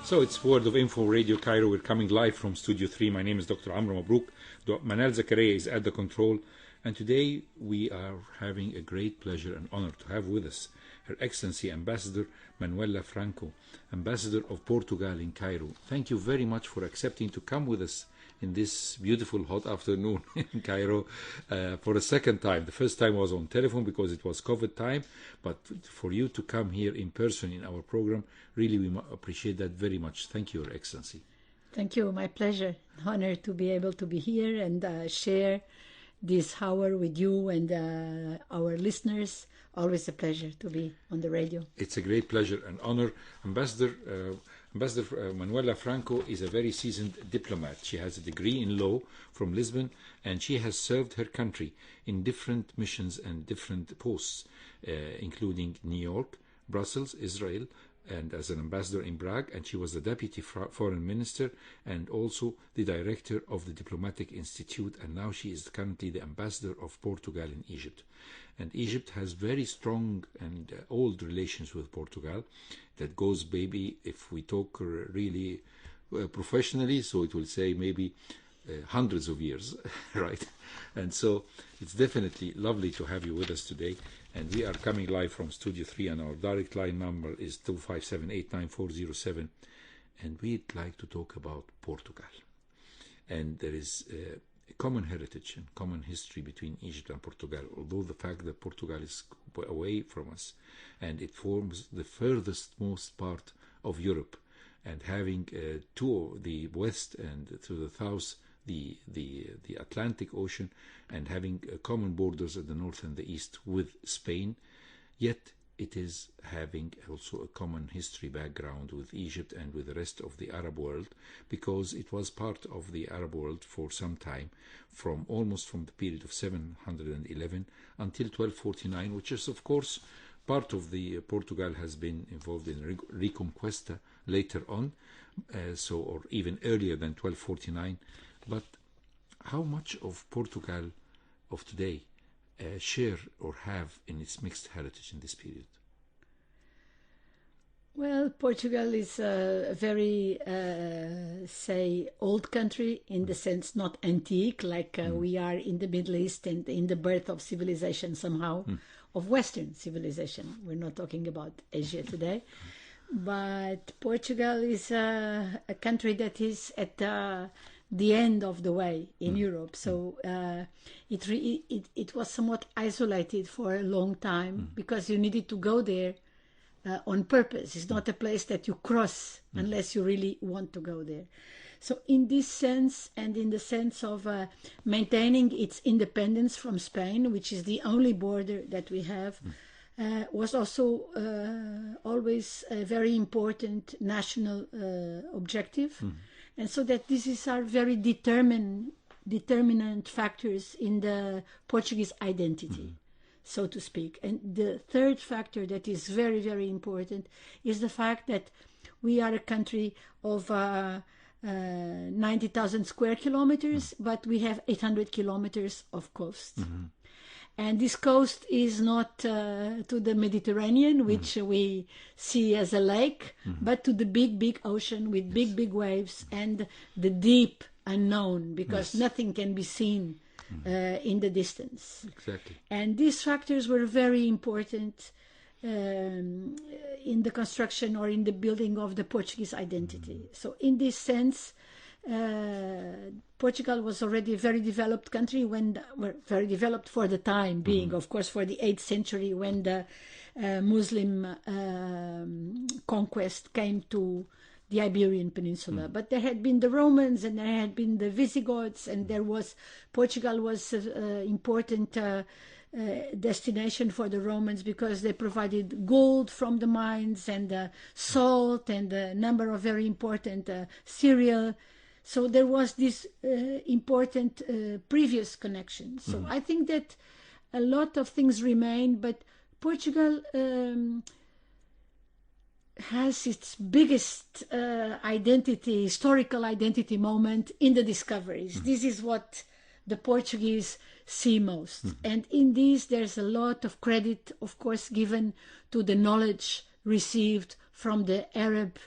So it's Word of Info Radio Cairo. We're coming live from Studio 3. My name is Dr. Amr Mabrouk. Manal Zakaria is at the control. And today we are having a great pleasure and honor to have with us Her Excellency Ambassador Manuela Franco, Ambassador of Portugal in Cairo. Thank you very much for accepting to come with us in this beautiful hot afternoon in Cairo for a second time. The first time was on telephone because it was COVID time, but for you to come here in person in our program, really we appreciate that very much. Thank you, Your Excellency. Thank you. My pleasure. Honor to be able to be here and share this hour with you and our listeners. Always a pleasure to be on the radio. It's a great pleasure and honor. Ambassador Manuela Franco is a very seasoned diplomat. She has a degree in law from Lisbon, and she has served her country in different missions and different posts, including New York, Brussels, Israel, and as an ambassador in Prague, and she was the deputy foreign minister and also the director of the Diplomatic Institute, and now she is currently the ambassador of Portugal in Egypt. And Egypt has very strong and old relations with Portugal that goes maybe, if we talk really professionally, so it will say maybe hundreds of years, right? And so it's definitely lovely to have you with us today. And we are coming live from Studio 3, and our direct line number is 257-89407. And we'd like to talk about Portugal. And there is a common heritage and common history between Egypt and Portugal, although the fact that Portugal is away from us, and it forms the furthest most part of Europe, and having to the west and to the south the Atlantic Ocean, and having common borders at the north and the east with Spain, yet it is having also a common history background with Egypt and with the rest of the Arab world, because it was part of the Arab world for some time, from the period of 711 until 1249, which is of course part of the Portugal has been involved in Reconquista later on, or even earlier than 1249. But how much of Portugal of today share or have in its mixed heritage in this period? Well, Portugal is a very, old country in the sense not antique, like we are in the Middle East and in the birth of civilization somehow, of Western civilization. We're not talking about Asia today. But Portugal is a country that is at the end of the way in Europe, so it was somewhat isolated for a long time because you needed to go there on purpose. It's not a place that you cross unless you really want to go there. So in this sense, and in the sense of maintaining its independence from Spain, which is the only border that we have, was also always a very important national objective. And so that these are very determinant factors in the Portuguese identity, so to speak. And the third factor that is very, very important is the fact that we are a country of 90,000 square kilometers, but we have 800 kilometers of coast. And this coast is not to the Mediterranean, which we see as a lake, but to the big, big ocean with big, big waves and the deep unknown, because nothing can be seen in the distance. Exactly. And these factors were very important in the construction or in the building of the Portuguese identity. So in this sense, Portugal was already a very developed country very developed for the time being, of course, for the 8th century when the Muslim conquest came to the Iberian Peninsula. But there had been the Romans and there had been the Visigoths, and Portugal was an important destination for the Romans because they provided gold from the mines and salt and a number of very important cereal. So there was this important previous connection. So I think that a lot of things remain, but Portugal has its biggest historical identity moment in the discoveries. This is what the Portuguese see most. And in this, there's a lot of credit, of course, given to the knowledge received from the Arab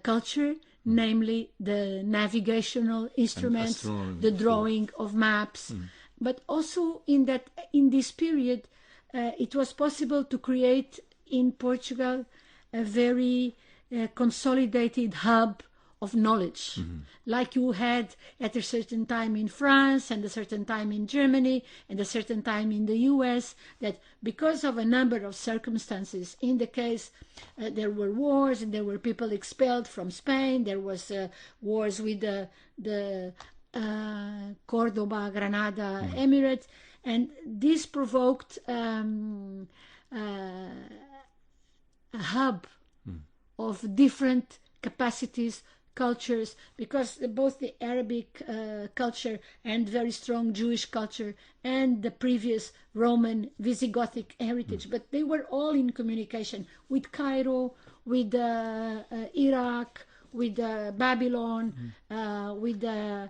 culture, namely the navigational instruments, the drawing of maps. But also in this period, it was possible to create in Portugal a very consolidated hub of knowledge, like you had at a certain time in France and a certain time in Germany and a certain time in the US, that because of a number of circumstances, in the case there were wars and there were people expelled from Spain, there was wars with the Cordoba, Granada Emirates, and this provoked a hub of different capacities, cultures, because both the Arabic culture and very strong Jewish culture and the previous Roman Visigothic heritage, but they were all in communication with Cairo, with Iraq, with Babylon, with Ibn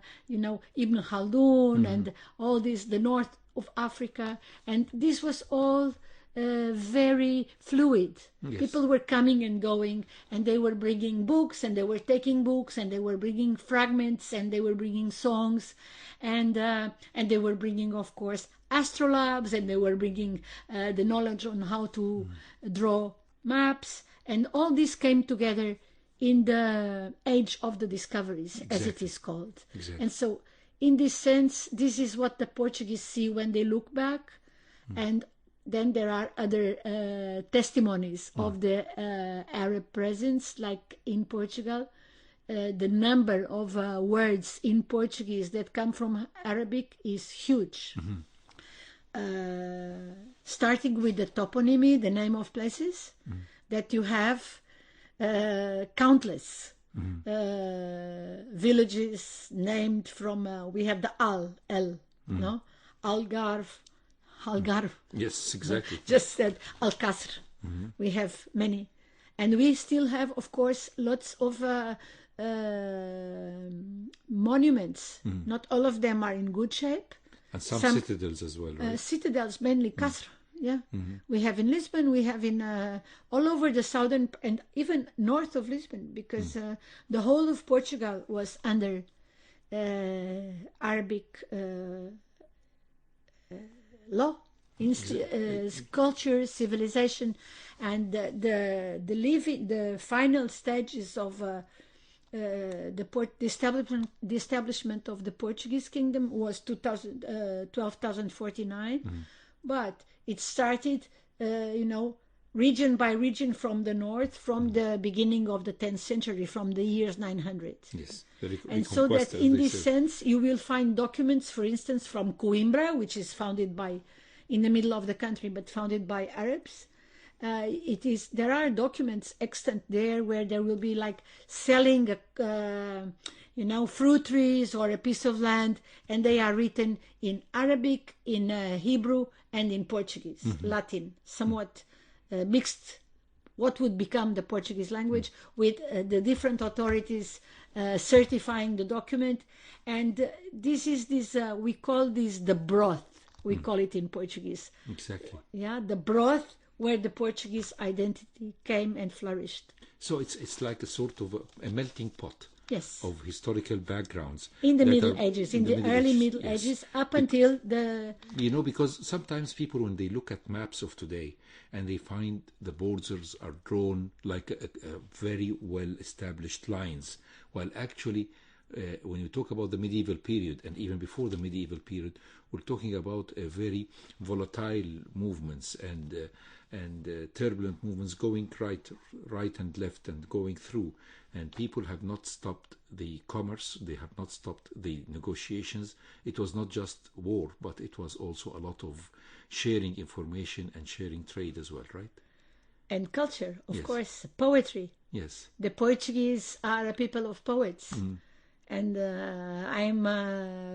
Khaldun and all this, the north of Africa, and this was all very fluid. Yes. People were coming and going, and they were bringing books, and they were taking books, and they were bringing fragments, and they were bringing songs, and they were bringing, of course, astrolabes, and they were bringing the knowledge on how to draw maps, and all this came together in the age of the discoveries, as it is called. Exactly. And so, in this sense, this is what the Portuguese see when they look back, and then there are other testimonies of the Arab presence, like in Portugal. The number of words in Portuguese that come from Arabic is huge. Starting with the toponymy, the name of places, that you have countless villages named from, we have the El, no? Algarve. Yes, exactly. Just said Alcasr. We have many. And we still have, of course, lots of monuments. Not all of them are in good shape. And some citadels as well, right? Citadels, mainly Casr. Yeah. We have in Lisbon, we have in all over the southern and even north of Lisbon, because the whole of Portugal was under Arabic law, culture, civilization, and the final stages of the establishment of the Portuguese kingdom was 1249, but it started, region by region from the north, from the beginning of the 10th century, from the years 900. Yes. And so that in this sense, you will find documents, for instance, from Coimbra, which is founded in the middle of the country, but founded by Arabs. There are documents extant there where there will be like selling fruit trees or a piece of land, and they are written in Arabic, in Hebrew, and in Portuguese, Latin, somewhat mixed, what would become the Portuguese language, with the different authorities certifying the document. And we call this the broth. We call it in Portuguese. Exactly. Yeah, the broth where the Portuguese identity came and flourished. So it's like a sort of a melting pot. Yes. Of historical backgrounds. In the Middle Ages, in the early Middle Ages, up until the... because sometimes people, when they look at maps of today, and they find the borders are drawn like a very well-established lines, while actually, when you talk about the medieval period, and even before the medieval period, we're talking about a very volatile movements and turbulent movements going right and left and going through. And people have not stopped the commerce, they have not stopped the negotiations. It was not just war, but it was also a lot of sharing information and sharing trade as well, right? And culture, of course, poetry. Yes. The Portuguese are a people of poets. And I'm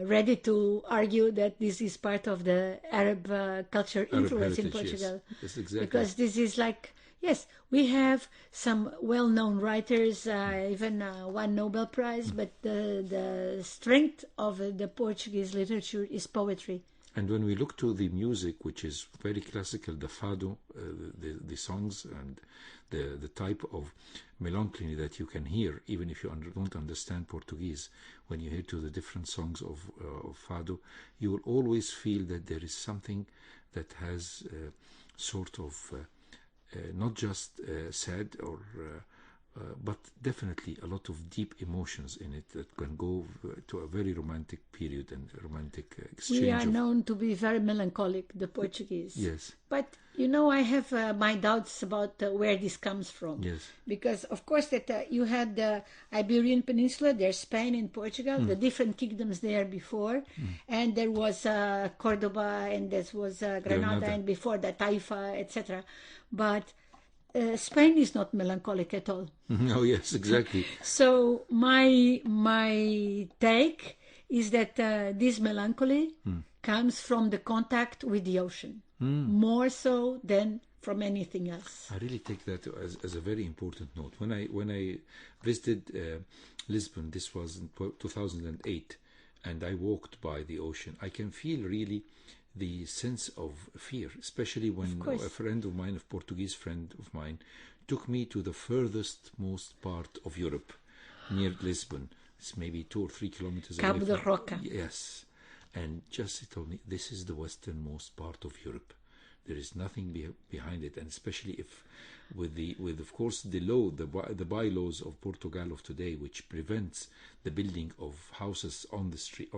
ready to argue that this is part of the Arab culture influence in Portugal. Yes, exactly. Because this is like, yes, we have some well-known writers, even one Nobel Prize, but the strength of the Portuguese literature is poetry. And when we look to the music, which is very classical, the fado, the songs and the type of melancholy that you can hear, even if you don't understand Portuguese. When you hear to the different songs of Fado, you will always feel that there is something that has sort of not just sad or but definitely a lot of deep emotions in it that can go to a very romantic period and romantic exchange. We are known to be very melancholic, the Portuguese. Yes. But, you know, I have my doubts about where this comes from. Yes. Because, of course, that you had the Iberian Peninsula, there's Spain and Portugal, the different kingdoms there before. And there was Cordoba, and there was Granada, and before that Taifa, etc. But Spain is not melancholic at all. Oh, yes, exactly. So my take is that this melancholy comes from the contact with the ocean, more so than from anything else. I really take that as a very important note. When I visited Lisbon, this was in 2008, and I walked by the ocean, I can feel really the sense of fear, especially when a friend of mine, a Portuguese friend of mine, took me to the furthest most part of Europe, near Lisbon. It's maybe 2 or 3 kilometers away. Cabo da Roca. Yes. And just he told me, this is the westernmost part of Europe. There is nothing behind it, and especially if with of course the bylaws of Portugal of today, which prevents the building of houses on the street,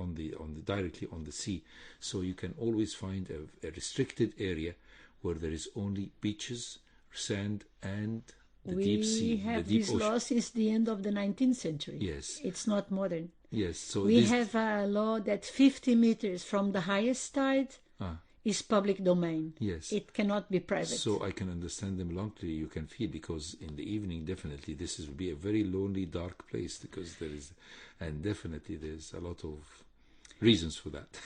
directly on the sea, so you can always find a restricted area where there is only beaches, sand, and the deep sea. We have the deep this ocean. law since the end of the 19th century. Yes. It's not modern. Yes. So we have a law that 50 meters from the highest tide is public domain. Yes. It cannot be private. So I can understand the melancholy you can feel, because in the evening, definitely, this will be a very lonely, dark place, because there's a lot of reasons for that.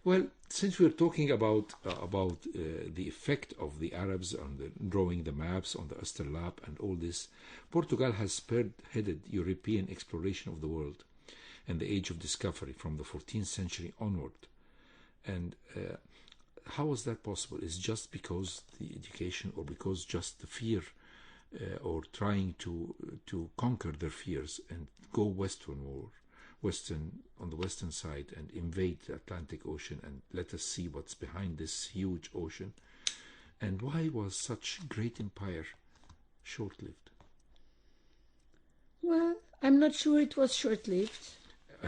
Well, since we're talking about the effect of the Arabs on drawing the maps on the Asterlab and all this, Portugal has spearheaded European exploration of the world and the age of discovery from the 14th century onward. And how was that possible? Is just because the education, or because just the fear, or trying to conquer their fears and go western on the western side and invade the Atlantic Ocean and let us see what's behind this huge ocean? And why was such great empire short-lived? Well, I'm not sure it was short-lived.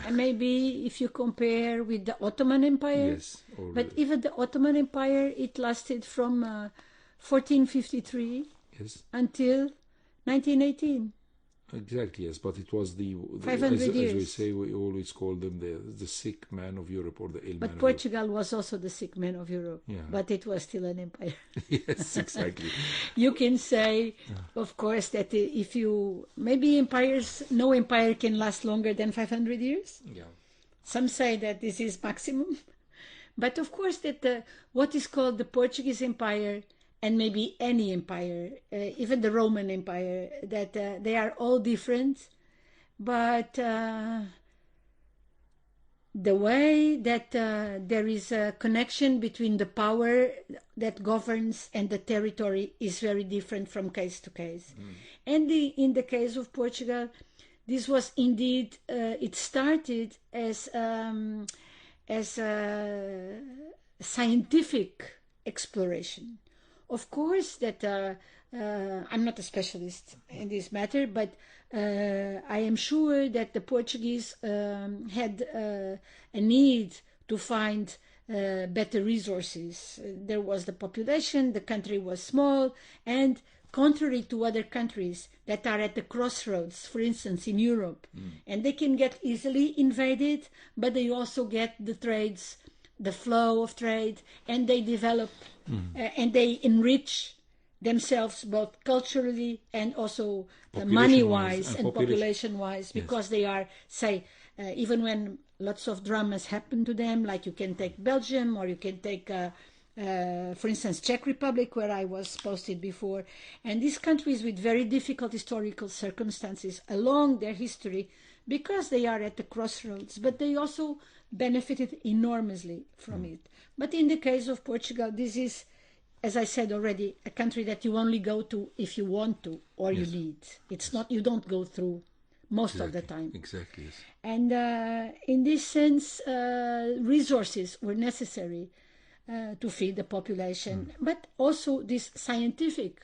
Maybe if you compare with the Ottoman Empire, yes, but even the Ottoman Empire, it lasted from 1453 until 1918. Exactly, yes, but it was the 500 years. As we say, we always call them the sick man of Europe, or the ill man But of Portugal was also the sick man of Europe, Yeah. but it was still an empire. Yes, exactly. You can say, of course, that if you, maybe no empire can last longer than 500 years. Yeah. Some say that this is maximum. But of course that what is called the Portuguese Empire, and maybe any empire, even the Roman Empire, that they are all different, but the way that there is a connection between the power that governs and the territory is very different from case to case. And in the case of Portugal, this was indeed, it started as a scientific exploration. Of course that I'm not a specialist in this matter, but I am sure that the Portuguese had a need to find better resources. There was the population, the country was small, and contrary to other countries that are at the crossroads, for instance, in Europe, and they can get easily invaded, but they also get the trades, the flow of trade, and they develop and they enrich themselves both culturally and also money-wise and population-wise, because they are, say, even when lots of dramas happen to them, like you can take Belgium, or you can take, for instance, Czech Republic, where I was posted before, and these countries with very difficult historical circumstances along their history, because they are at the crossroads, but they also benefited enormously from it. But in the case of Portugal, this is as I said already, a country that you only go to if you want to or you need. It's not, you don't go through most of the time. Exactly, yes. And in this sense, resources were necessary to feed the population, but also this scientific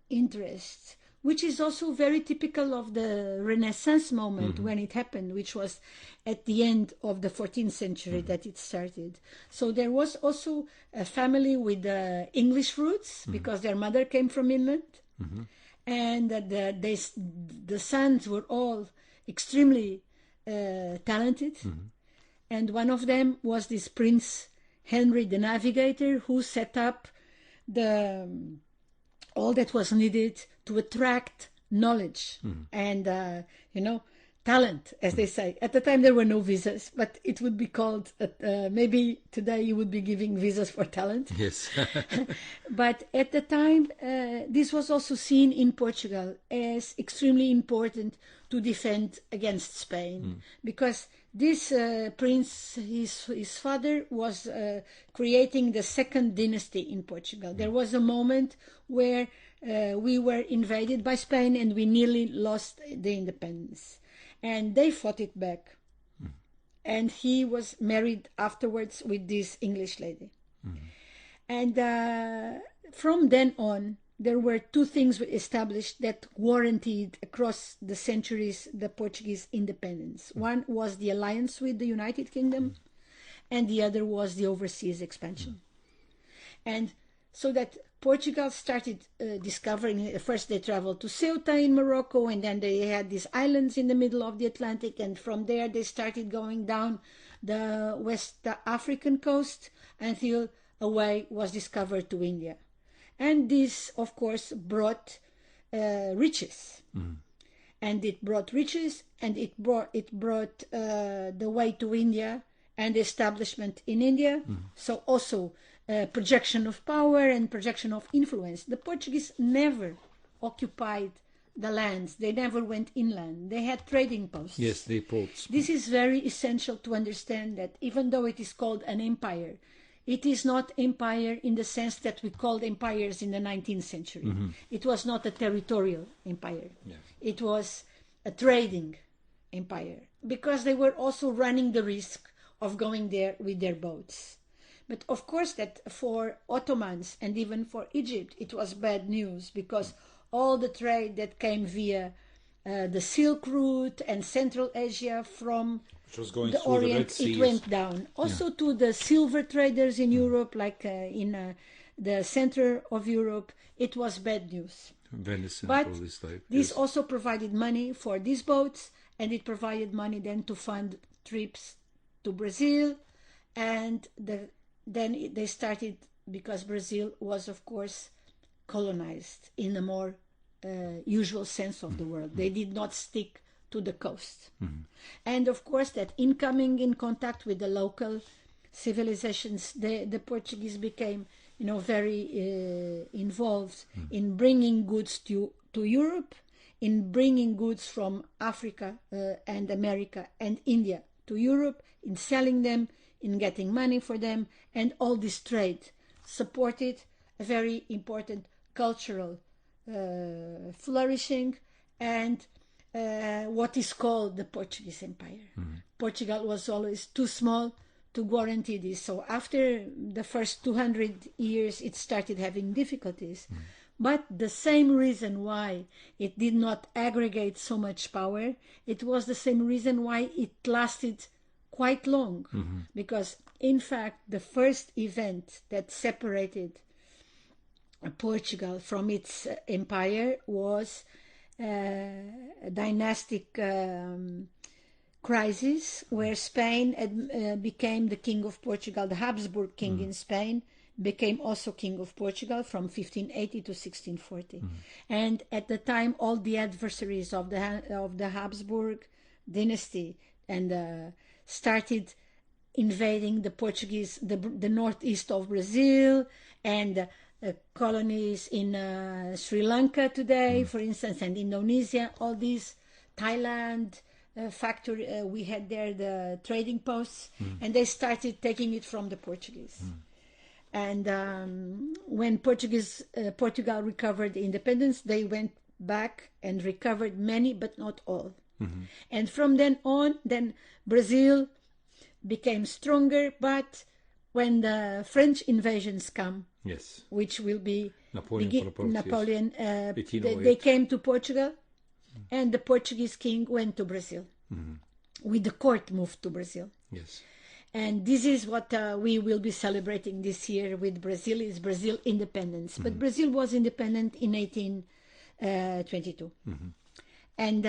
interest, which is also very typical of the Renaissance moment when it happened, which was at the end of the 14th century that it started. So there was also a family with English roots because their mother came from England. And the sons were all extremely talented. And one of them was this Prince Henry the Navigator, who set up all that was needed to attract knowledge and, talent, as they say. At the time, there were no visas, but it would be called, maybe today you would be giving visas for talent. Yes. But at the time, this was also seen in Portugal as extremely important to defend against Spain, because this prince, his father, was creating the second dynasty in Portugal. There was a moment where we were invaded by Spain and we nearly lost the independence. And they fought it back. And he was married afterwards with this English lady. And from then on, there were two things established that guaranteed across the centuries the Portuguese independence. One was the alliance with the United Kingdom, and the other was the overseas expansion. And so that Portugal started discovering, first they traveled to Ceuta in Morocco, and then they had these islands in the middle of the Atlantic, and from there they started going down the West African coast until a way was discovered to India. And this, of course, brought riches. And it brought riches, and it brought the way to India and establishment in India. So also projection of power and projection of influence. The Portuguese never occupied the lands. They never went inland. They had trading posts. Yes, they ports. This is very essential to understand, that even though it is called an empire, it is not empire in the sense that we called empires in the 19th century. It was not a territorial empire. Yes. It was a trading empire, because they were also running the risk of going there with their boats. But of course that for Ottomans and even for Egypt, it was bad news, because all the trade that came via the Silk Route and Central Asia from Which was going the through the Red Orient, Sea. it went down. Also to the silver traders in Europe, like in the center of Europe, it was bad news. Venice and But all this type. this Yes. also provided money for these boats, and it provided money then to fund trips to Brazil, and then they started, because Brazil was, of course, colonized in a more usual sense of the word. They did not stick to the coast. And of course that in coming in contact with the local civilizations, the Portuguese became very involved in bringing goods to Europe, in bringing goods from Africa and America and India to Europe, in selling them, in getting money for them, and all this trade supported a very important cultural flourishing and what is called the Portuguese Empire. Portugal was always too small to guarantee this. So after the first 200 years, it started having difficulties. But the same reason why it did not aggregate so much power, it was the same reason why it lasted quite long. Because, in fact, the first event that separated Portugal from its empire was a dynastic crisis where Spain became the king of Portugal. The Habsburg king in Spain became also king of Portugal from 1580 to 1640. And at the time, all the adversaries of the Habsburg dynasty and started invading the Portuguese, the northeast of Brazil, and colonies in Sri Lanka today, for instance, and Indonesia, all these, Thailand, factory, we had there the trading posts, and they started taking it from the Portuguese. And when Portugal recovered independence, they went back and recovered many, but not all. And from then on, then Brazil became stronger. But when the French invasions come, Yes. which will be Napoleon, they came to Portugal, and the Portuguese king went to Brazil. With the court moved to Brazil. Yes. And this is what we will be celebrating this year with Brazil, is Brazil independence. But Brazil was independent in 1822. And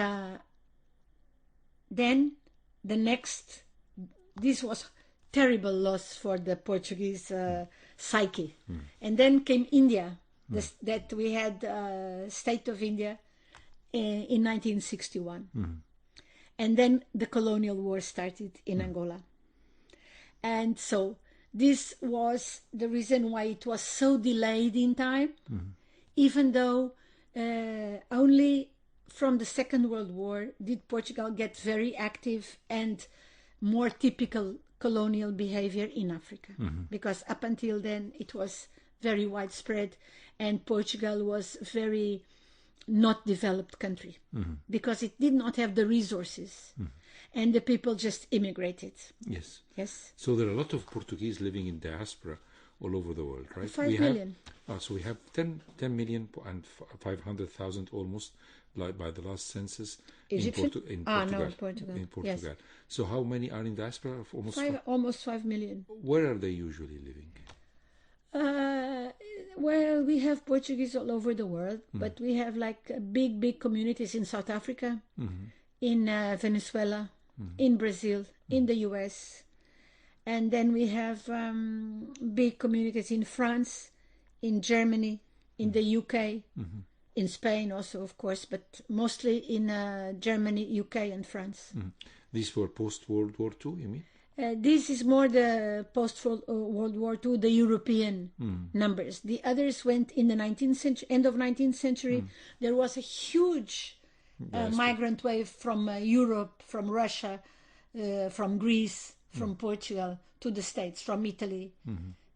then the next, this was terrible loss for the Portuguese psyche. And then came India, that we had State of India in 1961. And then the colonial war started in Angola. And so this was the reason why it was so delayed in time, even though only from the Second World War did Portugal get very active and more typical colonial behavior in Africa. Because up until then it was very widespread, and Portugal was very not developed country because it did not have the resources. And the people just immigrated. Yes. Yes. So there are a lot of Portuguese living in diaspora all over the world, right? 5 million. So we have 10 million and 500,000 almost, like by the last census. Egyptian? In Portugal. No, Portugal. In Portugal. Yes. So how many are in diaspora? Almost 5 million. Where are they usually living? Well, we have Portuguese all over the world, but we have like big communities in South Africa, in Venezuela, in Brazil, in the US. And then we have big communities in France, in Germany, in the UK, in Spain also, of course, but mostly in Germany, UK, and France. These were post-World War II, you mean? This is more the post-World War II, the European numbers. The others went in the 19th century, end of 19th century. There was a huge migrant wave from Europe, from Russia, from Greece, from Portugal to the States, from Italy.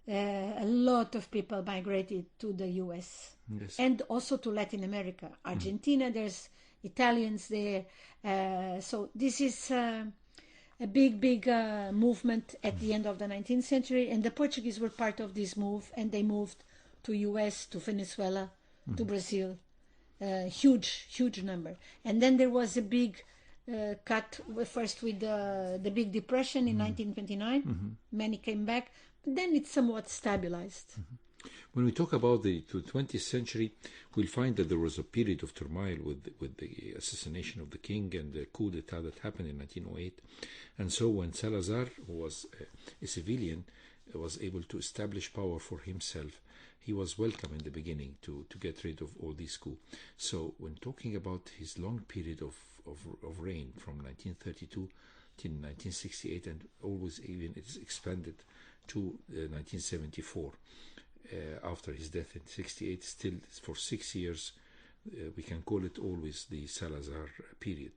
A lot of people migrated to the US and also to Latin America. Argentina, there's Italians there. So this is a big movement at the end of the 19th century, and the Portuguese were part of this move, and they moved to US, to Venezuela, to Brazil. Huge number. And then there was a big cut first with the Big Depression in 1929. Many came back, but then it somewhat stabilized. When we talk about the 20th century, we'll find that there was a period of turmoil with the assassination of the king and the coup d'etat that happened in 1908. And so when Salazar, who was a civilian, was able to establish power for himself, he was welcome in the beginning to get rid of all these coups. So when talking about his long period of reign from 1932 till 1968, and always even it's expanded to 1974, after his death in 68, still for 6 years, we can call it always the Salazar period.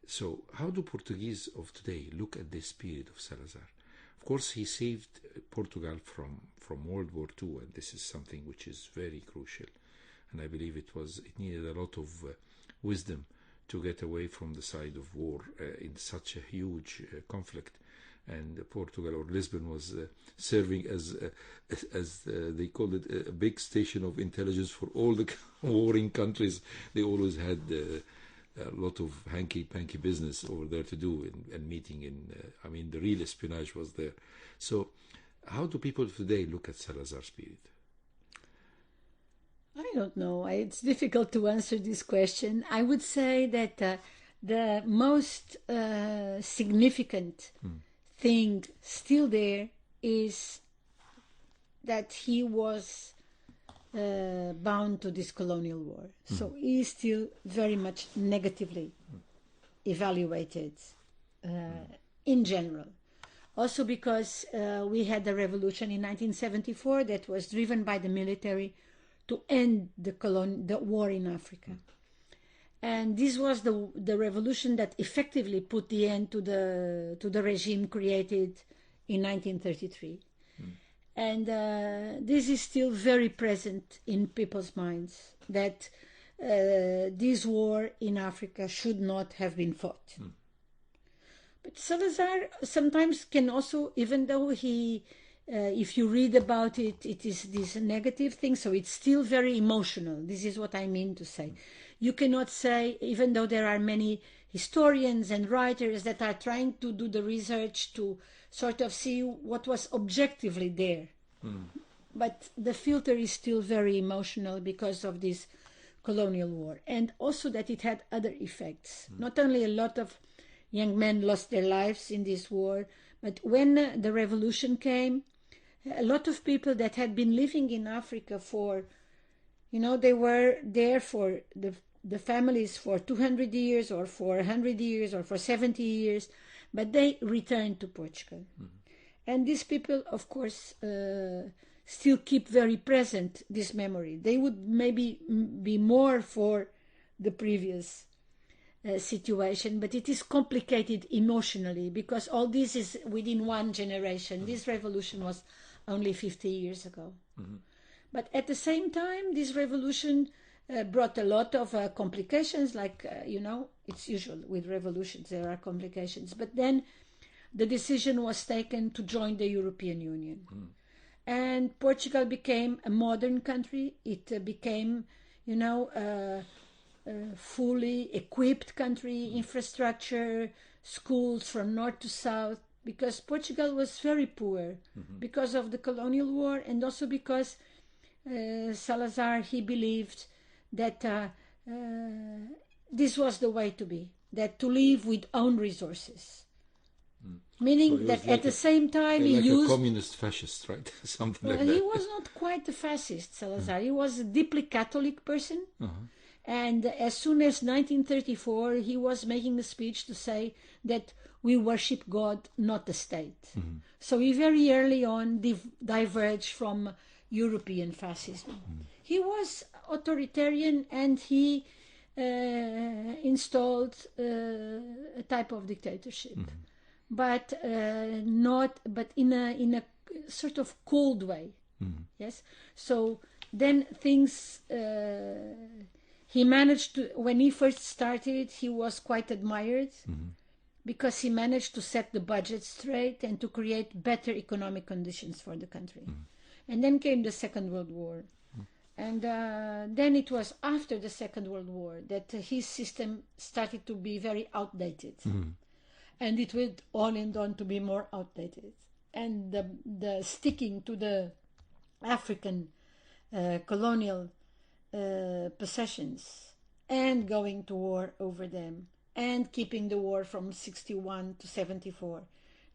So how do Portuguese of today look at this period of Salazar? Of course, he saved Portugal from World War II, and this is something which is very crucial. And I believe it needed a lot of wisdom to get away from the side of war in such a huge conflict. And Portugal, or Lisbon, was serving as they called it, a big station of intelligence for all the warring countries. They always had a lot of hanky-panky business over there to do, and meeting in, the real espionage was there. So how do people today look at Salazar's period? I don't know. It's difficult to answer this question. I would say that the most significant thing still there is that he was bound to this colonial war. So he is still very much negatively evaluated in general. Also because we had the revolution in 1974 that was driven by the military to end the war in Africa. And this was the revolution that effectively put the end to the regime created in 1933. And this is still very present in people's minds, that this war in Africa should not have been fought. But Salazar sometimes can also, even though he, if you read about it, it is this negative thing, so it's still very emotional. This is what I mean to say. You cannot say, even though there are many historians and writers that are trying to do the research to sort of see what was objectively there. But the filter is still very emotional because of this colonial war. And also that it had other effects. Not only a lot of young men lost their lives in this war, but when the revolution came, a lot of people that had been living in Africa for, they were there for the families for 200 years or for 100 years or for 70 years, but they returned to Portugal. And these people, of course, still keep very present this memory. They would maybe be more for the previous situation, but it is complicated emotionally because all this is within one generation. This revolution was only 50 years ago. But at the same time, this revolution brought a lot of complications, like, it's usual with revolutions, there are complications. But then the decision was taken to join the European Union. And Portugal became a modern country. It became, a fully equipped country, infrastructure, schools from north to south, because Portugal was very poor because of the colonial war, and also because Salazar, he believed that this was the way to be, that to live with own resources. Meaning so that like at the same time he used... a communist fascist, right? Something like that. He was not quite a fascist, Salazar. He was a deeply Catholic person. And as soon as 1934, he was making a speech to say that we worship God, not the state. So he very early on diverged from European fascism. He was authoritarian, and he installed a type of dictatorship, but in a sort of cold way. Yes. So then things. He managed to, when he first started, he was quite admired because he managed to set the budget straight and to create better economic conditions for the country. And then came the Second World War. And then it was after the Second World War that his system started to be very outdated. And it went on and on to be more outdated. And the sticking to the African colonial possessions and going to war over them and keeping the war from 61 to 74.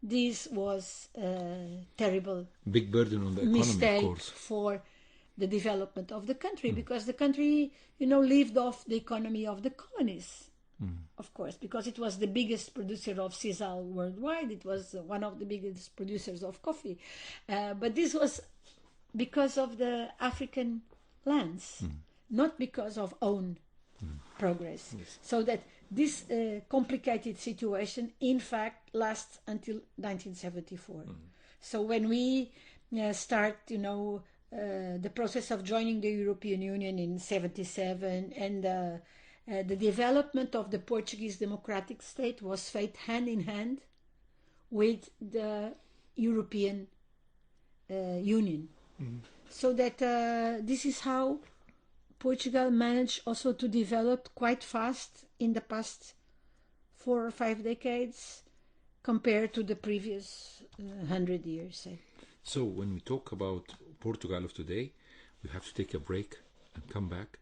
This was a terrible big burden on the economy, mistake, of course, for the development of the country, because the country, lived off the economy of the colonies, of course, because it was the biggest producer of sisal worldwide. It was one of the biggest producers of coffee. But this was because of the African lands, not because of own progress. Yes. So that this complicated situation, in fact, lasts until 1974. So when we start, the process of joining the European Union in 77, and the development of the Portuguese democratic state was fate hand in hand with the European Union. So that this is how Portugal managed also to develop quite fast in the past 4 or 5 decades compared to the previous 100 years. Say. So when we talk about Portugal of today, we have to take a break and come back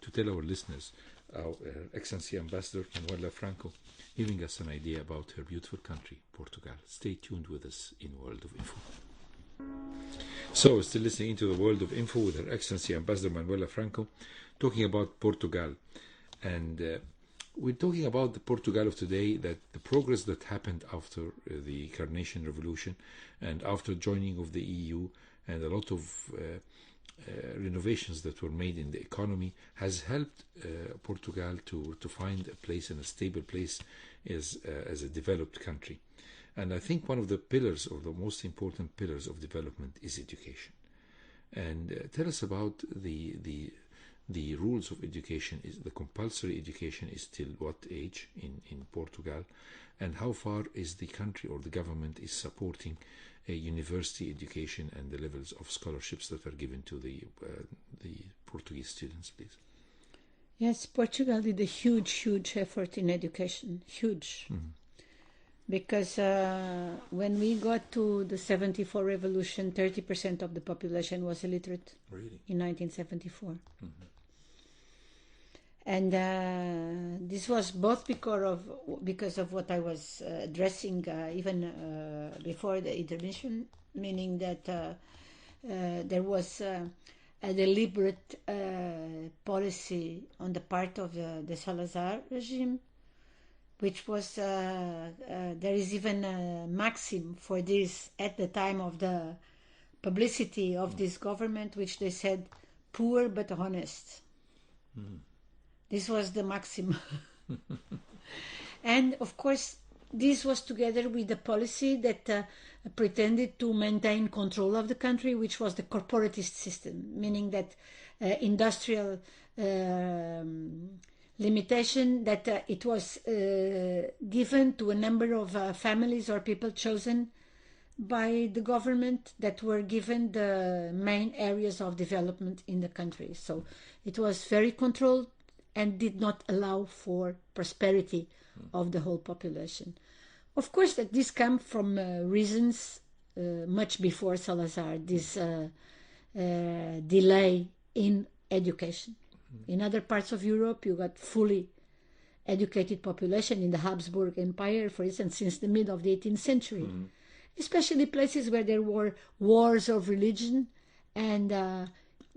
to tell our listeners, our Excellency Ambassador Manuela Franco, giving us an idea about her beautiful country, Portugal. Stay tuned with us in World of Info. So, still listening to the World of Info with Her Excellency Ambassador Manuela Franco, talking about Portugal. And we're talking about the Portugal of today, that the progress that happened after the Carnation Revolution and after joining of the EU, and a lot of renovations that were made in the economy, has helped Portugal to find a place, and a stable place as a developed country. And I think one of the pillars, or the most important pillars of development, is education. And tell us about the rules of education. Is the compulsory education is till what age in Portugal, and how far is the country or the government is supporting a university education and the levels of scholarships that are given to the Portuguese students, please? Yes, Portugal did a huge effort in education, huge. Because when we got to the 74 revolution, 30% of the population was illiterate. Really? In 1974. And this was both because of what I was addressing even before the intermission, meaning that there was a deliberate policy on the part of the Salazar regime, which was there is even a maxim for this at the time of the publicity of this government, which they said, poor but honest. This was the maxim. And of course, this was together with the policy that pretended to maintain control of the country, which was the corporatist system, meaning that industrial limitation, that it was given to a number of families or people chosen by the government that were given the main areas of development in the country. So it was very controlled and did not allow for prosperity of the whole population. Of course, that this comes from reasons much before Salazar, this delay in education. In other parts of Europe, you got fully educated population in the Habsburg Empire, for instance, since the mid of the 18th century, especially places where there were wars of religion, and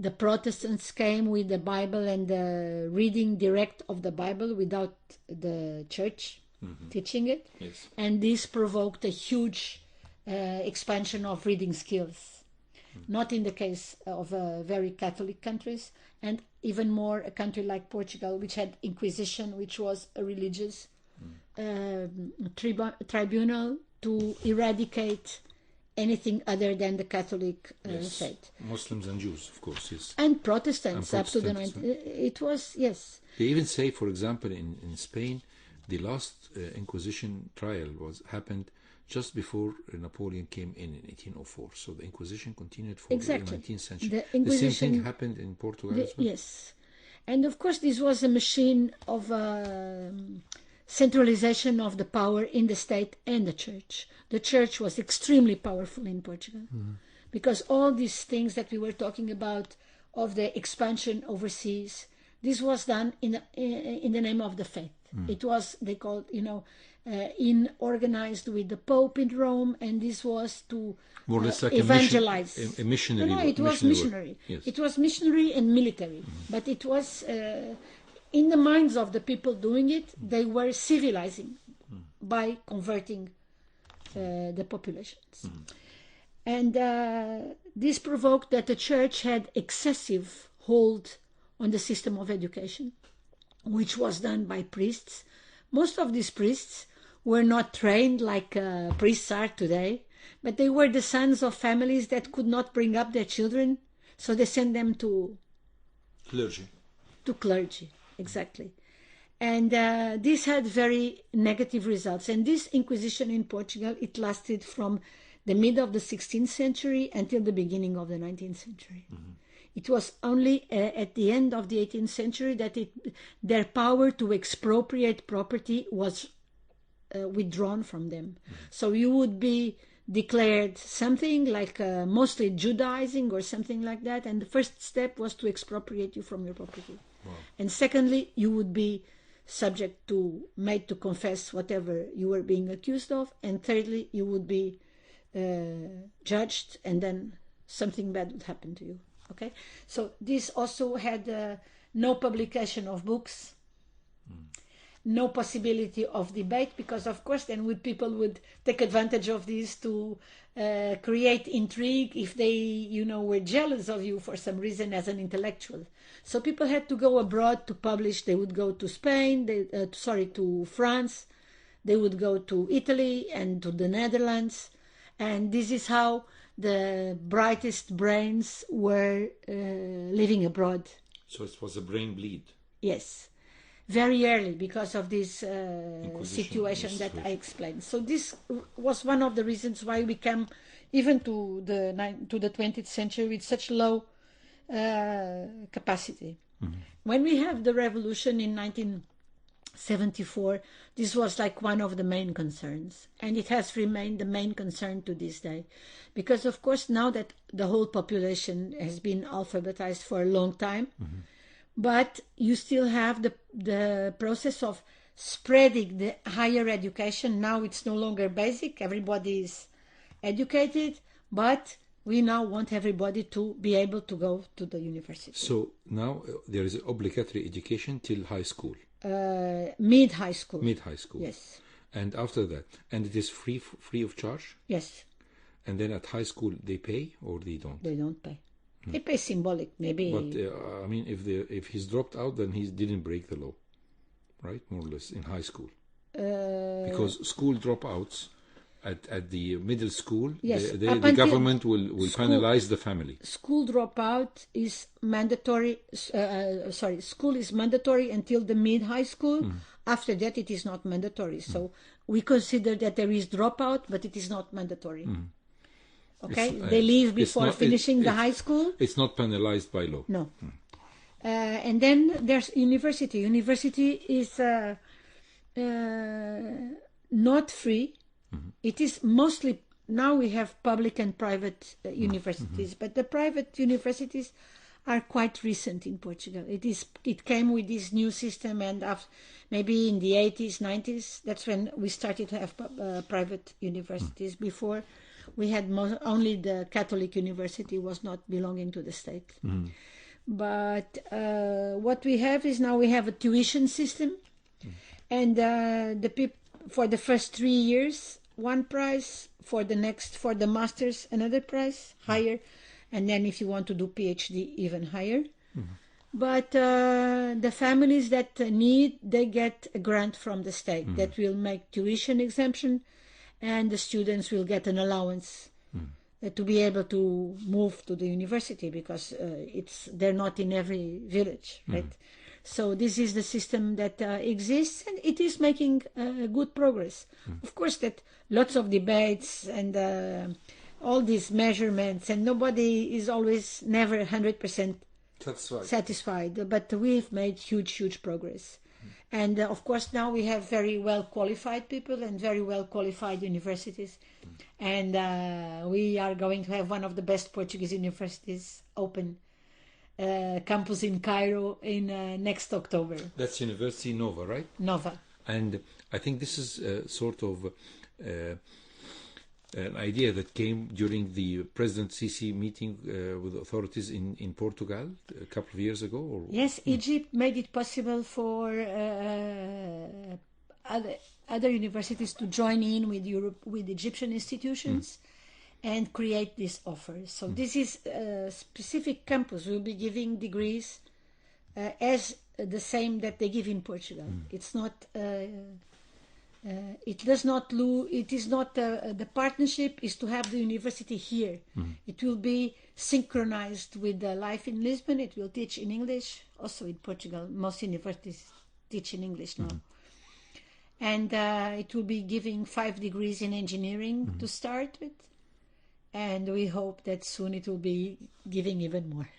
the Protestants came with the Bible and the reading direct of the Bible without the church teaching it. Yes. And this provoked a huge expansion of reading skills. Not in the case of very Catholic countries, and even more a country like Portugal, which had Inquisition, which was a religious tribunal to eradicate anything other than the Catholic state. Muslims and Jews, of course, yes. And Protestants, And up to the Protestants, 90s. It was, yes. They even say, for example, in Spain, the last Inquisition trial happened just before Napoleon came in 1804. So the Inquisition continued for Exactly. the 19th century. The same thing happened in Portugal as well? Yes. And of course, this was a machine of centralization of the power in the state and the church. The church was extremely powerful in Portugal because all these things that we were talking about of the expansion overseas, this was done in the name of the faith. It was, they called, organized with the Pope in Rome, and this was to more or less like evangelize. A missionary. No, it was missionary. Yes. It was missionary and military, but it was in the minds of the people doing it. They were civilizing by converting the populations, and this provoked that the church had excessive hold on the system of education, which was done by priests. Most of these priests were not trained like priests are today, but they were the sons of families that could not bring up their children, so they sent them to clergy. To clergy, exactly. And this had very negative results. And this Inquisition in Portugal, it lasted from the mid of the 16th century until the beginning of the 19th century. It was only at the end of the 18th century that their power to expropriate property was withdrawn from them. So you would be declared something like mostly Judaizing or something like that, and the first step was to expropriate you from your property. Wow. And secondly, you would be made to confess whatever you were being accused of, and thirdly, you would be judged, and then something bad would happen to you. Okay, so this also had no publication of books, no possibility of debate, because of course then people would take advantage of this to create intrigue if they, were jealous of you for some reason as an intellectual. So people had to go abroad to publish. They would go to Spain, to France. they would go to Italy and to the Netherlands, and this is how the brightest brains were living abroad. So it was a brain bleed. Yes, very early because of this Situation, situation that I explained. So this was one of the reasons why we came even to the 20th century with such low capacity. When we have the revolution in 1974, this was like one of the main concerns, and it has remained the main concern to this day, because of course now that the whole population has been alphabetized for a long time, but you still have the process of spreading the higher education. Now it's no longer basic, everybody is educated, but we now want everybody to be able to go to the university. So now there is obligatory education till high school. Mid-high school. Mid-high school. Yes. And after that, and it is free of charge? Yes. And then at high school they pay or they don't? They don't pay. They pay symbolic, maybe. But I mean, if he's dropped out, then he didn't break the law, right? More or less in high school. Because school dropouts at the middle school, yes, the government will penalize the family. School dropout is mandatory. School is mandatory until the mid-high school. After that, it is not mandatory. So we consider that there is dropout, but it is not mandatory. Okay, they leave before finishing the high school. It's not penalized by law. No. And then there's university. University is not free. It is mostly, now we have public and private universities, but the private universities are quite recent in Portugal. It came with this new system, and maybe in the 80s, 90s, that's when we started to have private universities. Before, we had only the Catholic university was not belonging to the state. But what we have is now we have a tuition system, and the people for the first 3 years, one price, for the masters, another price, higher, and then if you want to do PhD, even higher. But the families that need, they get a grant from the state that will make tuition exemption, and the students will get an allowance to be able to move to the university, because they're not in every village, right? So this is the system that exists, and it is making good progress. Of course, that lots of debates and all these measurements, and nobody is always never 100% satisfied. But we've made huge progress. And of course, now we have very well qualified people and very well qualified universities. And we are going to have one of the best Portuguese universities open. Campus in Cairo in next October. That's University Nova, right? Nova. And I think this is sort of an idea that came during the President Sisi meeting with authorities in Portugal a couple of years ago? Or? Yes, Egypt made it possible for other universities to join in with Egyptian institutions and create this offer. So this is a specific campus. We'll be giving degrees as the same that they give in Portugal. It's not. It does not lose. It is not. The partnership is to have the university here. It will be synchronized with the life in Lisbon. It will teach in English. Also in Portugal, most universities teach in English now. And it will be giving 5 degrees in engineering to start with. And we hope that soon it will be giving even more.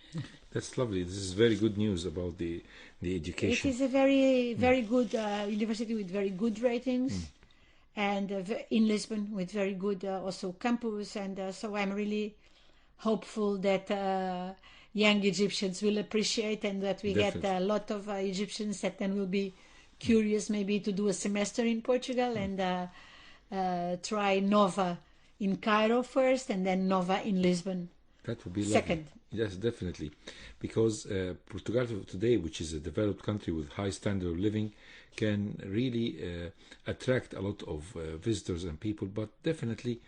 That's lovely. This is very good news about the education. It is a very good university with very good ratings, and in Lisbon with very good also campus. And so I'm really hopeful that young Egyptians will appreciate, and that we get a lot of Egyptians that then will be curious maybe to do a semester in Portugal and try Nova in Cairo first, and then Nova in Lisbon. That would be second. Lovely. Yes, definitely, because Portugal today, which is a developed country with high standard of living, can really attract a lot of visitors and people. But definitely,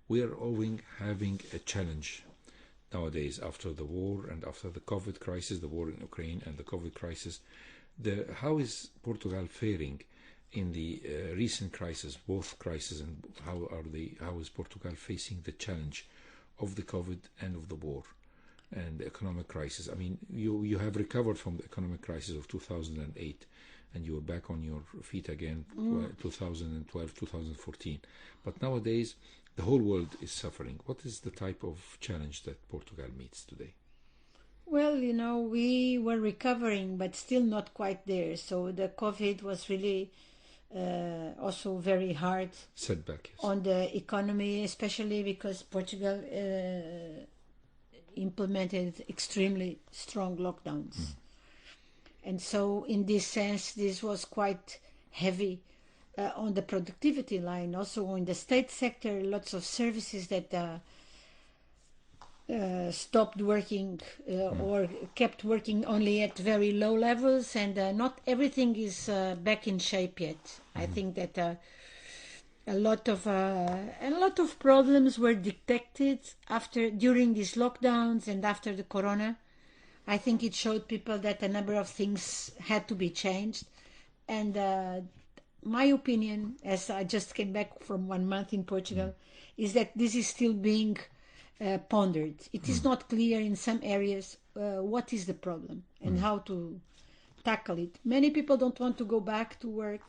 we are having a challenge nowadays after the war and after the COVID crisis, the war in Ukraine and the COVID crisis. How is Portugal faring in the recent crisis, both crises, and how is Portugal facing the challenge of the COVID and of the war and the economic crisis? I mean, you have recovered from the economic crisis of 2008, and you were back on your feet again, 2012, 2014. But nowadays, the whole world is suffering. What is the type of challenge that Portugal meets today? Well, we were recovering, but still not quite there. So the COVID was really also very hard Setback, yes. on the economy, especially because Portugal implemented extremely strong lockdowns. And so in this sense, this was quite heavy on the productivity line. Also in the state sector, lots of services that stopped working or kept working only at very low levels, and not everything is back in shape yet. I think that a lot of problems were detected during these lockdowns and after the corona. I think it showed people that a number of things had to be changed, and my opinion, as I just came back from 1 month in Portugal, is that this is still being pondered. It is not clear in some areas what is the problem and how to tackle it. Many people don't want to go back to work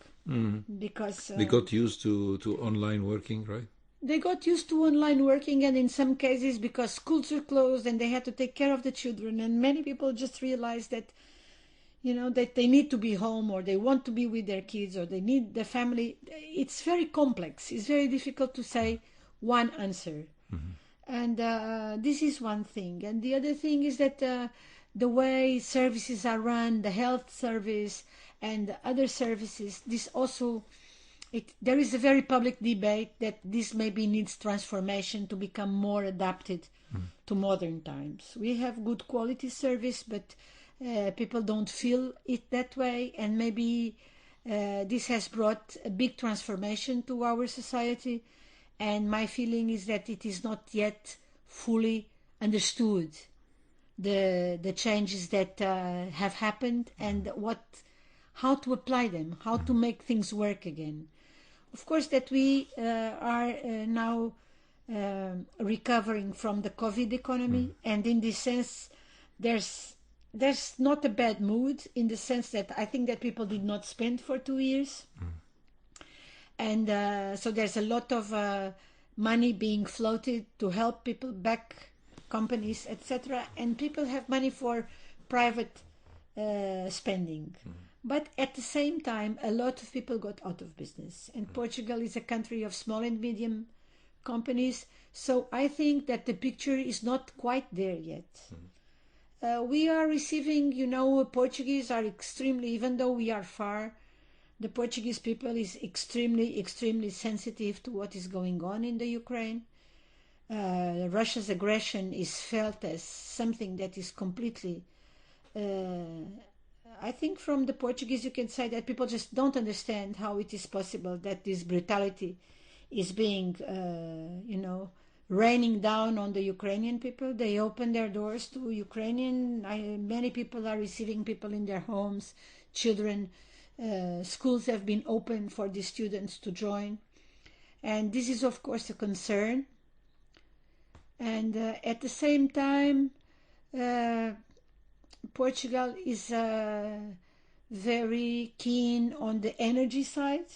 because they got used to online working, right? They got used to online working, and in some cases because schools were closed and they had to take care of the children, and many people just realized that that they need to be home, or they want to be with their kids, or they need the family. It's very complex. It's very difficult to say one answer. And this is one thing. And the other thing is that the way services are run, the health service and other services, this also, there is a very public debate that this maybe needs transformation to become more adapted to modern times. We have good quality service, but people don't feel it that way. And maybe this has brought a big transformation to our society. And my feeling is that it is not yet fully understood, the changes that have happened, and how to apply them, how to make things work again. Of course, that we are now recovering from the COVID economy, and in this sense, there's not a bad mood, in the sense that I think that people did not spend for 2 years. And so there's a lot of money being floated to help people back, companies, etc. And people have money for private spending. But at the same time, a lot of people got out of business. And Portugal is a country of small and medium companies. So I think that the picture is not quite there yet. We are receiving, Portuguese are extremely, even though we are far, the Portuguese people is extremely, extremely sensitive to what is going on in the Ukraine. Russia's aggression is felt as something that is completely... I think from the Portuguese you can say that people just don't understand how it is possible that this brutality is being, raining down on the Ukrainian people. They open their doors to Ukrainian. Many people are receiving people in their homes, children. Schools have been open for the students to join, and this is of course a concern. And at the same time, Portugal is very keen on the energy side,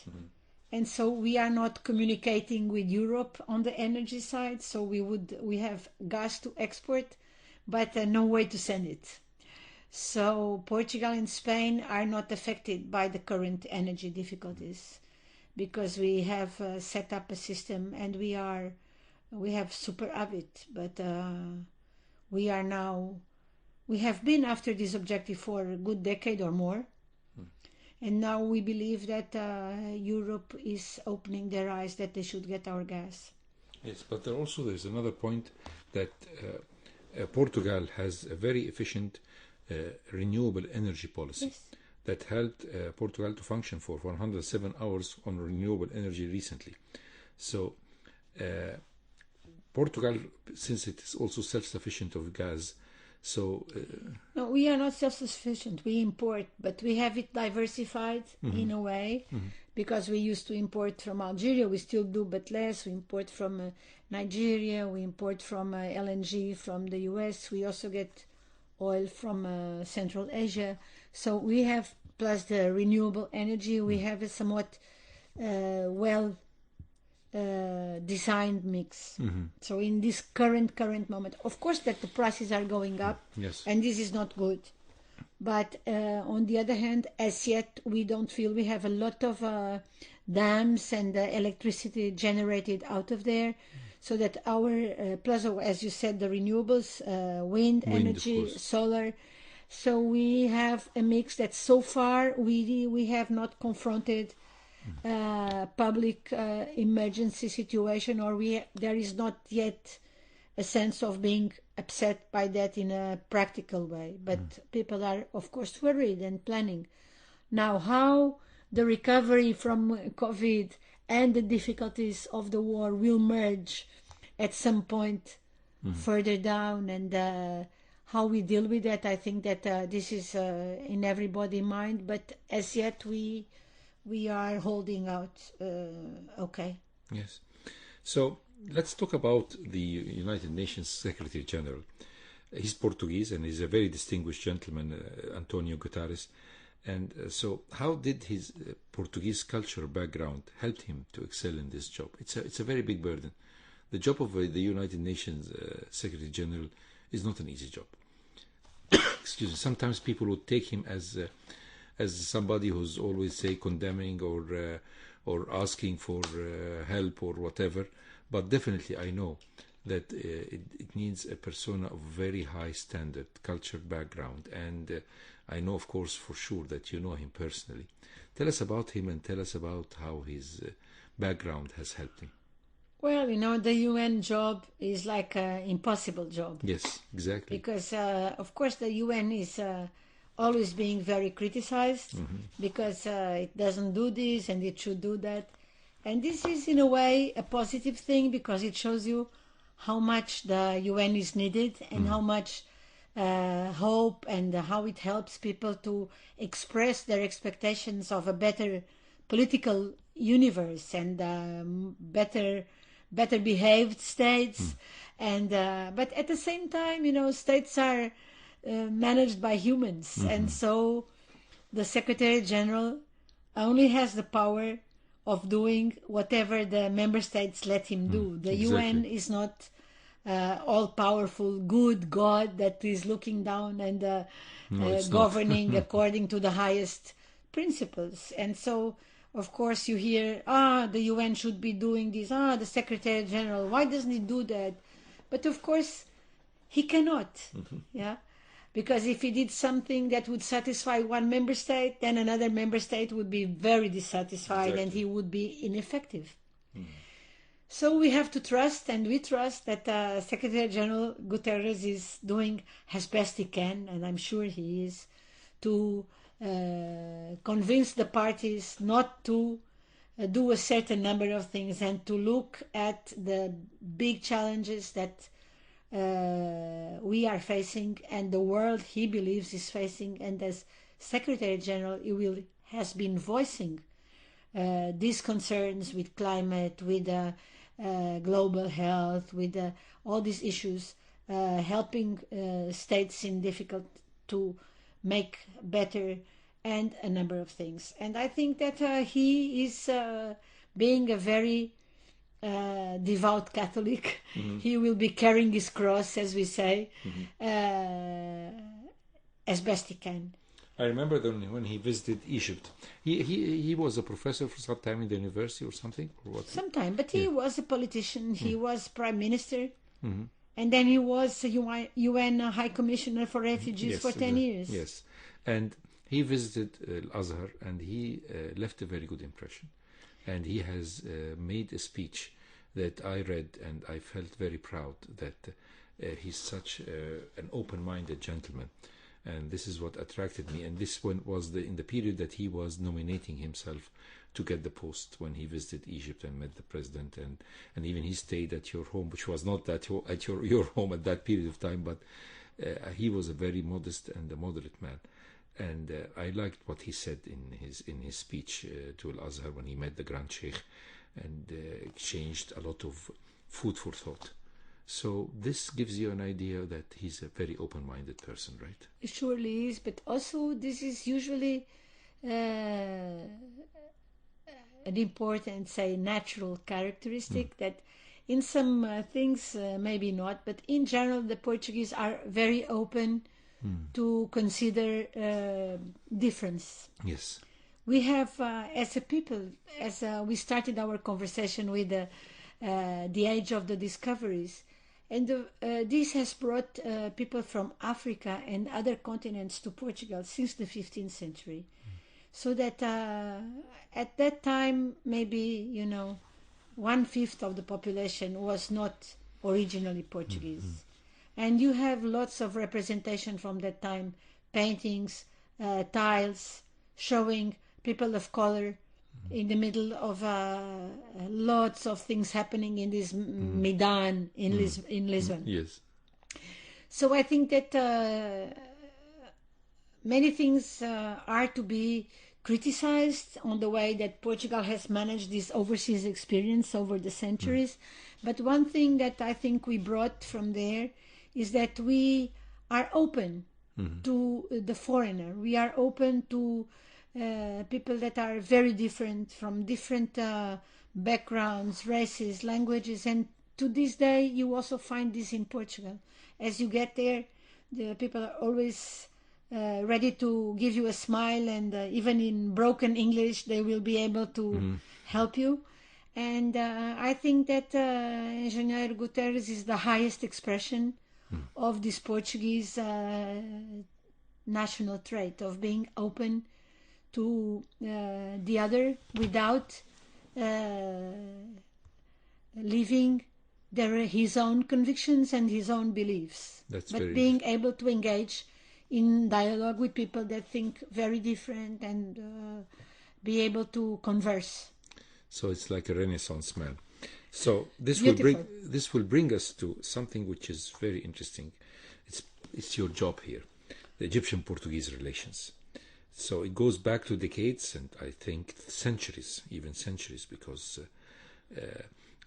and so we are not communicating with Europe on the energy side. So we have gas to export, but no way to send it. So Portugal and Spain are not affected by the current energy difficulties, because we have set up a system, and we have super avid, but we have been after this objective for a good decade or more. And now we believe that Europe is opening their eyes that they should get our gas. Yes, but there's another point that Portugal has a very efficient renewable energy policy that helped Portugal to function for 107 hours on renewable energy recently. So Portugal, since it is also self-sufficient of gas, So No, we are not self-sufficient. We import, but we have it diversified in a way because we used to import from Algeria. We still do, but less. We import from Nigeria. We import from LNG from the US. We also get oil from Central Asia. So we have, plus the renewable energy, we have a somewhat well designed mix. So in this current moment, of course that the prices are going up, yes, and this is not good. But on the other hand, as yet we don't feel we have a lot of dams and electricity generated out of there, so that our plus, as you said, the renewables, wind energy, solar. So we have a mix that so far we have not confronted public emergency situation, or there is not yet a sense of being upset by that in a practical way. But people are, of course, worried and planning. Now, how the recovery from COVID and the difficulties of the war will merge at some point further down, and how we deal with that, I think that this is in everybody's mind. But as yet, we are holding out okay. yes. So let's talk about the United Nations Secretary General. He's Portuguese and he's a very distinguished gentleman, Antonio Guterres. And so how did his Portuguese culture background help him to excel in this job? It's a very big burden. The job of the United Nations Secretary General is not an easy job. Excuse me. Sometimes people would take him as somebody who's always, say, condemning or asking for help or whatever. But definitely I know that it needs a persona of very high standard culture background. And I know, of course, for sure that you know him personally. Tell us about him and tell us about how his background has helped him. Well, the UN job is like an impossible job. Yes, exactly. Because, of course, the UN is always being very criticized because it doesn't do this and it should do that. And this is, in a way, a positive thing because it shows you how much the UN is needed and how much hope and how it helps people to express their expectations of a better political universe and better behaved states. And but at the same time, states are managed by humans, and so the Secretary General only has the power of doing whatever the member states let him do. The UN is not all-powerful good God that is looking down and governing according to the highest principles. And so, of course, you hear, the UN should be doing this. The Secretary General, why doesn't he do that? But of course, he cannot. Yeah. Because if he did something that would satisfy one member state, then another member state would be very dissatisfied and he would be ineffective. So we have to trust, and we trust that Secretary General Guterres is doing as best he can, and I'm sure he is, to convince the parties not to do a certain number of things and to look at the big challenges that we are facing and the world he believes is facing. And as Secretary General, he has been voicing these concerns with climate, with global health, with all these issues, helping states in difficult to make better, and a number of things. And I think that he is being a very devout Catholic. He will be carrying his cross, as we say, as best he can. I remember when he visited Egypt. He was a professor for some time in the university or something? Or what? Sometime, but he was a politician. He was prime minister. And then he was a UN High Commissioner for Refugees for 10 years. Yes. And he visited Al-Azhar and he left a very good impression. And he has made a speech that I read and I felt very proud that he's such an open-minded gentleman. And this is what attracted me. And this one was in the period that he was nominating himself to get the post, when he visited Egypt and met the president, and even he stayed at your home, which was not at your home at that period of time, but he was a very modest and a moderate man. And I liked what he said in his speech to Al-Azhar when he met the Grand Sheikh, and exchanged a lot of food for thought. So this gives you an idea that he's a very open-minded person, right? It surely is, but also this is usually an important, say, natural characteristic that in some things maybe not, but in general the Portuguese are very open to consider difference. Yes. We have, as a people, as we started our conversation with the age of the discoveries, and this has brought people from Africa and other continents to Portugal since the 15th century. So that at that time, maybe, 1/5 of the population was not originally Portuguese. And you have lots of representation from that time, paintings, tiles, showing people of color in the middle of lots of things happening in this Midan in Lisbon. Yes. So I think that many things are to be criticized on the way that Portugal has managed this overseas experience over the centuries. But one thing that I think we brought from there is that we are open to the foreigner. We are open to people that are very different, from different backgrounds, races, languages, and to this day you also find this in Portugal. As you get there, the people are always ready to give you a smile, and even in broken English they will be able to help you. And I think that Engenheiro Guterres is the highest expression of this Portuguese national trait of being open to the other without leaving his own convictions and his own beliefs, but being able to engage in dialogue with people that think very different and be able to converse. So it's like a Renaissance man. So this will bring us to something which is very interesting. It's your job here, the Egyptian-Portuguese relations. So it goes back to decades, and I think centuries, because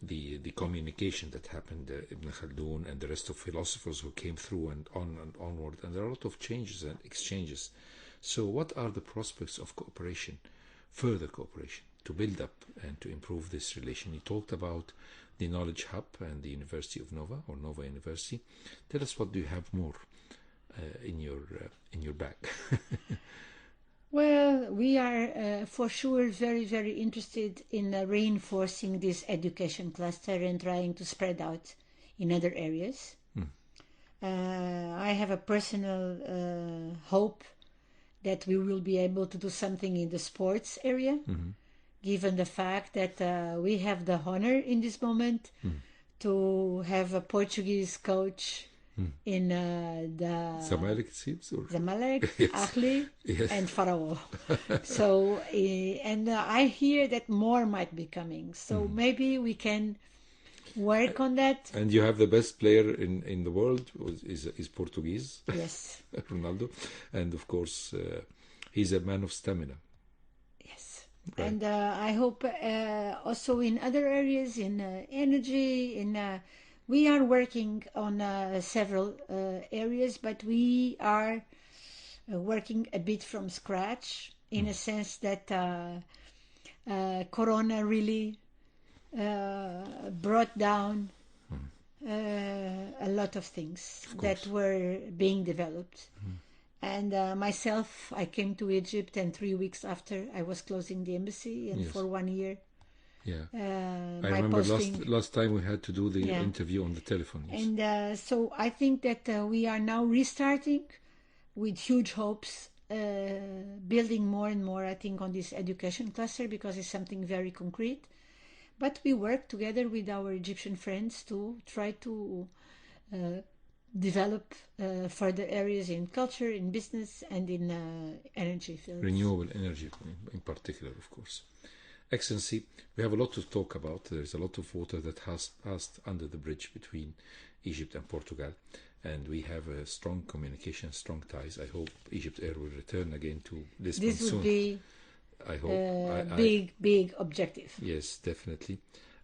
the communication that happened, Ibn Khaldun and the rest of philosophers who came through and onward, and there are a lot of changes and exchanges. So what are the prospects of cooperation, further cooperation, to build up and to improve this relation? You talked about the Knowledge Hub and the University of Nova, or Nova University. Tell us, what do you have more in your bag? Well, we are for sure very, very interested in reinforcing this education cluster and trying to spread out in other areas. I have a personal hope that we will be able to do something in the sports area, given the fact that we have the honor in this moment to have a Portuguese coach in the Zamalek, it seems, or Zamalek, Yes. Ahli, Yes. and Pharaoh. So, and I hear that more might be coming. So maybe we can work on that. And you have the best player in the world is Portuguese, Yes, Ronaldo, and of course he's a man of stamina. yes. Right. And I hope also in other areas, in energy, we are working on several areas, but we are working a bit from scratch, in a sense that Corona really brought down a lot of things that were being developed. And myself, I came to Egypt, and 3 weeks after I was closing the embassy, and for 1 year. Yeah, I remember last time we had to do the interview on the telephone. Yes. And so I think that we are now restarting with huge hopes, building more and more, I think, on this education cluster, because it's something very concrete. But we work together with our Egyptian friends to try to develop further areas in culture, in business, and in energy fields. Renewable energy in particular, of course. Excellency, we have a lot to talk about. There's a lot of water that has passed under the bridge between Egypt and Portugal. and we have a strong communication, strong ties. I hope Egypt Air will return again to Lisbon This would soon. be I hope. big objective. Yes, definitely.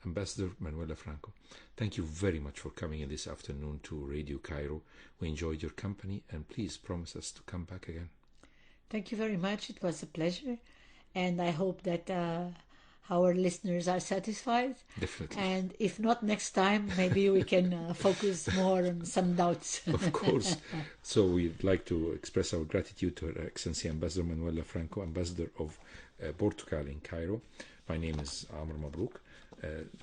Ambassador Manuela Franco, thank you very much for coming in this afternoon to Radio Cairo. We enjoyed your company, and please promise us to come back again. Thank you very much. It was a pleasure, and I hope that our listeners are satisfied. Definitely. And if not next time, maybe we can focus more on some doubts. Of course. So we'd like to express our gratitude to Her Excellency Ambassador Manuela Franco, Ambassador of Portugal in Cairo. My name is Amr Mabrouk.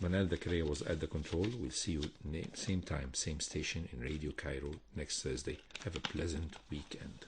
Manal Dakaria was at the control. We'll see you same time, same station in Radio Cairo next Thursday. Have a pleasant weekend.